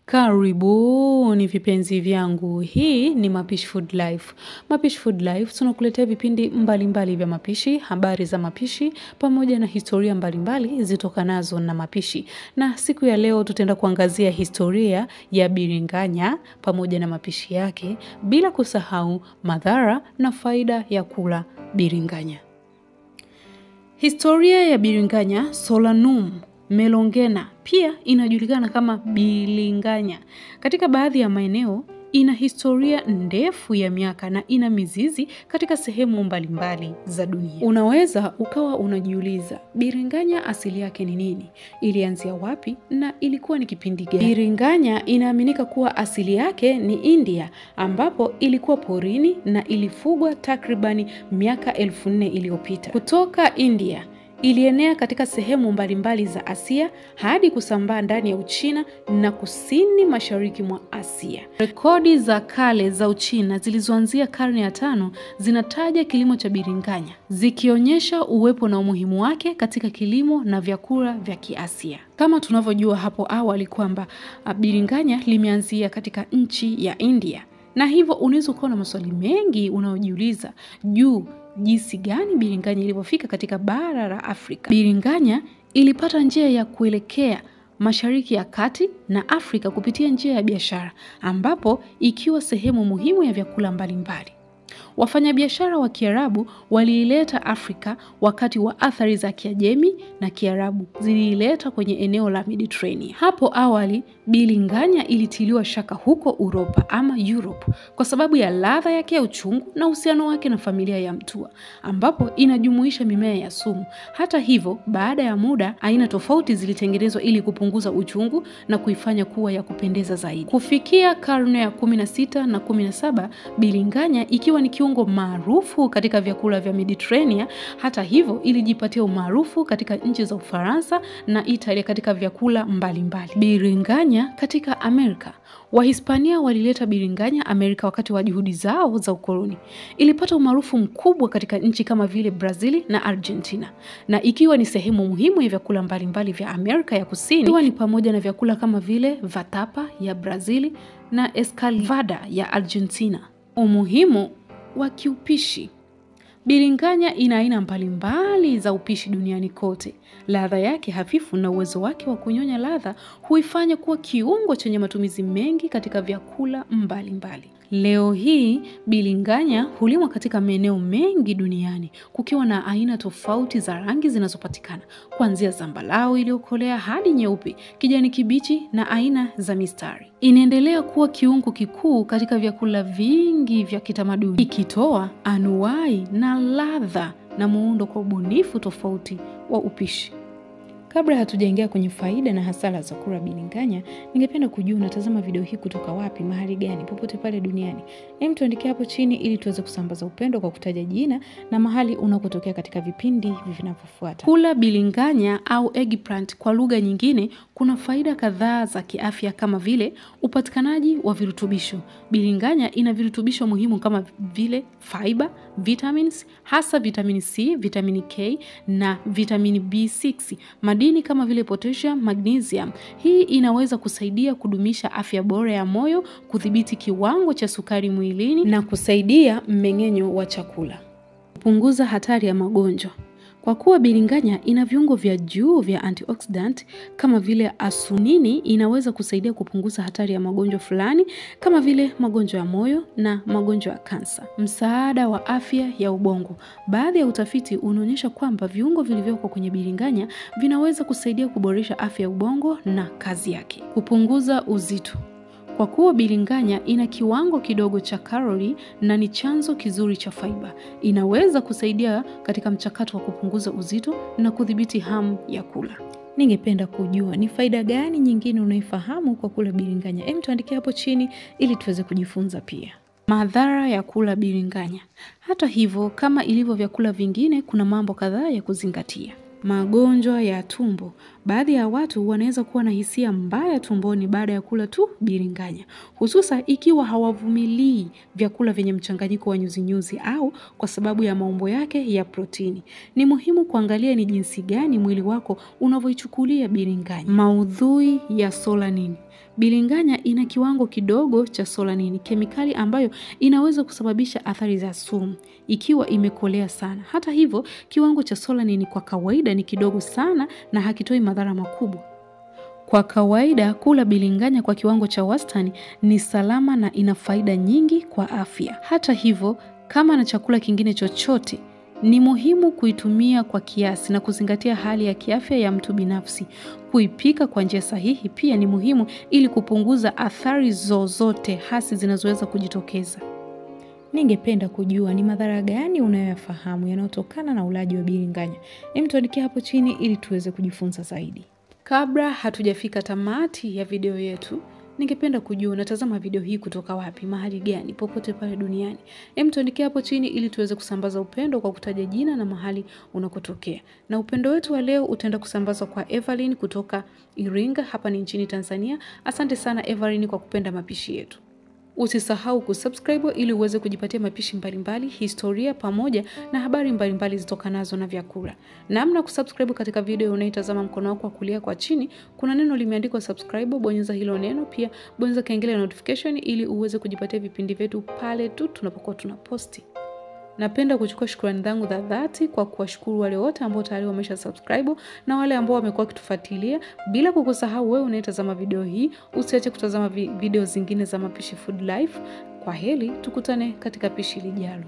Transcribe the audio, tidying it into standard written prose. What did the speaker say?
Karibuni vipenzi vyangu, hii ni Mapishi Food Life. Mapishi Food Life tunakuletea vipindi mbalimbali vya mapishi, habari za mapishi, pamoja na historia mbalimbali zitokanazo na mapishi. Na siku ya leo tutaenda kuangazia historia ya biringanya pamoja na mapishi yake, bila kusahau madhara na faida ya kula biringanya. Historia ya biringanya Solanum melongena pia inajulikana kama biringanya. Katika baadhi ya maeneo ina historia ndefu ya miaka na ina mizizi katika sehemu mbalimbali za dunia. Unaweza ukawa unajiuliza, biringanya asili yake ni nini? Ilianzia wapi na ilikuwa ni kipindi gani? Biringanya inaaminika kuwa asili yake ni India, ambapo ilikuwa porini na ilifugwa takribani miaka 1400 iliyopita. Kutoka India ilienea katika sehemu mbalimbali za Asia hadi kusambaa ndani ya Uchina na kusini mashariki mwa Asia. Rekodi za kale za Uchina zilizoanzia karne ya 5 zinataja kilimo cha biringanya, zikionyesha uwepo na umuhimu wake katika kilimo na vyakula vya Kiasia. Kama tunavyojua hapo awali kwamba biringanya limeanzia katika nchi ya India, na hivyo unaweza kuwa na maswali mengi unaojiuliza juu jinsi gani biringanya ilipofika katika bara la Afrika. Biringanya ilipata njia ya kuelekea Mashariki ya Kati na Afrika kupitia njia ya biashara, ambapo ikiwa sehemu muhimu ya vyakula mbalimbali. Wafanyabiashara wa Kiarabu waliileta Afrika wakati wa athari za Kiajemi na Kiarabu ziliileta kwenye eneo la Mediterranean. Hapo awali biringanya ilitiliwa shaka huko Uropa ama Europe kwa sababu ya ladha yake ya uchungu na uhusiano wake na familia ya mtua, ambapo inajumuisha mimea ya sumu. Hata hivyo, baada ya muda aina tofauti zilitengenezwa ili kupunguza uchungu na kuifanya kuwa ya kupendeza zaidi. Kufikia karne ya 16 na 17, biringanya ikiwa ni kiungo maarufu katika vyakula vya Mediterranean. Hata hivyo, ilijipatia umaarufu katika nchi za Ufaransa na Italia katika vyakula mbalimbali. Biringanya katika Amerika. Wahispania walileta biringanya Amerika wakati wa juhudi zao za ukoloni. Ilipata umaarufu mkubwa katika nchi kama vile Brazil na Argentina, na ikiwa ni sehemu muhimu ya vyakula mbalimbali vya Amerika ya Kusini, ikiwa ni pamoja na vyakula kama vile vatapa ya Brazil na escalvada ya Argentina. Umuhimu wa kiupishi. Biringanya ina aina mbalimbali za upishi duniani kote. Ladha yake hafifu na uwezo wake wa kunyonya ladha huifanya kuwa kiungo chenye matumizi mengi katika vyakula mbalimbali. Leo hii biringanya hulimwa katika maeneo mengi duniani, kukiwa na aina tofauti za rangi zinazopatikana, kuanzia zambarau iliyokolea hadi nyeupe, kijani kibichi na aina za mistari. Inaendelea kuwa kiungo kikuu katika vyakula vingi vya kitamaduni, ikitoa anuwai na ladha na muundo kwa ubunifu tofauti wa upishi. Kabla hatujaingia kwenye faida na hasara za kula biringanya, ningependa kujua unatazama video hii kutoka wapi, mahali gani, popote pale duniani. Tuandikie hapo chini ili tuweze kusambaza upendo kwa kutaja jina na mahali unakotokea katika vipindi vinavyofuata. Kula biringanya au eggplant kwa lugha nyingine kuna faida kadhaa za kiafya kama vile upatikanaji wa virutubisho. Biringanya ina virutubisho muhimu kama vile fiber, vitamins, hasa vitamini C, vitamini K na vitamini B6. Madini kama vile potassium, magnesium. Hii inaweza kusaidia kudumisha afya bora ya moyo, kudhibiti kiwango cha sukari mwilini na kusaidia mmeng'enyo wa chakula. Kupunguza hatari ya magonjwa. Kwa kuwa biringanya ina viungo vya juu vya antioxidant kama vile asunini, inaweza kusaidia kupunguza hatari ya magonjwa fulani kama vile magonjwa ya moyo na magonjwa ya kansa. Msaada wa afya ya ubongo. Baadhi ya utafiti unaonyesha kwamba viungo vilivyoko kwenye biringanya vinaweza kusaidia kuboresha afya ya ubongo na kazi yake. Kupunguza uzito. Kwa kuwa biringanya ina kiwango kidogo cha kalori na ni chanzo kizuri cha fiber, inaweza kusaidia katika mchakato wa kupunguza uzito na kudhibiti hamu ya kula. Ningependa kujua ni faida gani nyingine unaifahamu kwa kula biringanya. Tuandikie hapo chini ili tuweze kujifunza pia. Madhara ya kula biringanya. Hata hivyo, kama ilivyo vyakula vingine, kuna mambo kadhaa ya kuzingatia. Magonjwa ya tumbo. Baadhi ya watu wanaweza kuwa na hisia mbaya tumboni baada ya kula tu biringanya, hususa ikiwa hawavumilii vyakula vyenye mchanganyiko wa nyuzi-nyuzi au kwa sababu ya maumbo yake ya protini. Ni muhimu kuangalia ni jinsi gani mwili wako unavyoichukulia biringanya. Maudhui ya solanini. Biringanya ina kiwango kidogo cha solanini, kemikali ambayo inaweza kusababisha athari za sumu ikiwa imekolea sana. Hata hivyo, kiwango cha solanini kwa kawaida ni kidogo sana na hakitoi madhara makubwa. Kwa kawaida, kula biringanya kwa kiwango cha wastani ni salama na ina faida nyingi kwa afya. Hata hivyo, kama na chakula kingine chochote, ni muhimu kuitumia kwa kiasi na kuzingatia hali ya kiafya ya mtu binafsi. Kuipika kwa njia sahihi pia ni muhimu ili kupunguza athari zozote hasi zinazoweza kujitokeza. Ningependa kujua ni madhara gani unayoyafahamu yanayotokana na ulaji wa biringanya. Tuandikie hapo chini ili tuweze kujifunza zaidi. Kabla hatujafika tamati ya video yetu, ningependa kujua unatazama video hii kutoka wapi, mahali gani, popote pale duniani. Tuandikie hapo chini ili tuweze kusambaza upendo kwa kutaja jina na mahali unakotokea. Na upendo wetu wa leo utaenda kusambazwa kwa Evelyn kutoka Iringa, hapa ni nchini Tanzania. Asante sana Evelyn kwa kupenda mapishi yetu. Usisahau kusubscribe ili uweze kujipatia mapishi mbalimbali, historia pamoja na habari mbalimbali zitokanazo na vyakula. Namna kusubscribe katika video unaitazama mkono wako wa kulia kwa chini, kuna neno limeandikwa subscribe, bonyeza hilo neno, pia bonyeza kengele ya notification ili uweze kujipatia vipindi vyetu pale tu tunapokuwa tunaposti. Napenda kuchukua shukrani zangu za dhati kwa kuwashukuru wale wote ambao tayari wamesha subscribe na wale ambao wamekuwa wakitufuatilia, bila kukusahau wewe unayetazama video hii. Usiache kutazama video zingine za Mapishi Food Life. Kwa heri, tukutane katika pishi lijalo.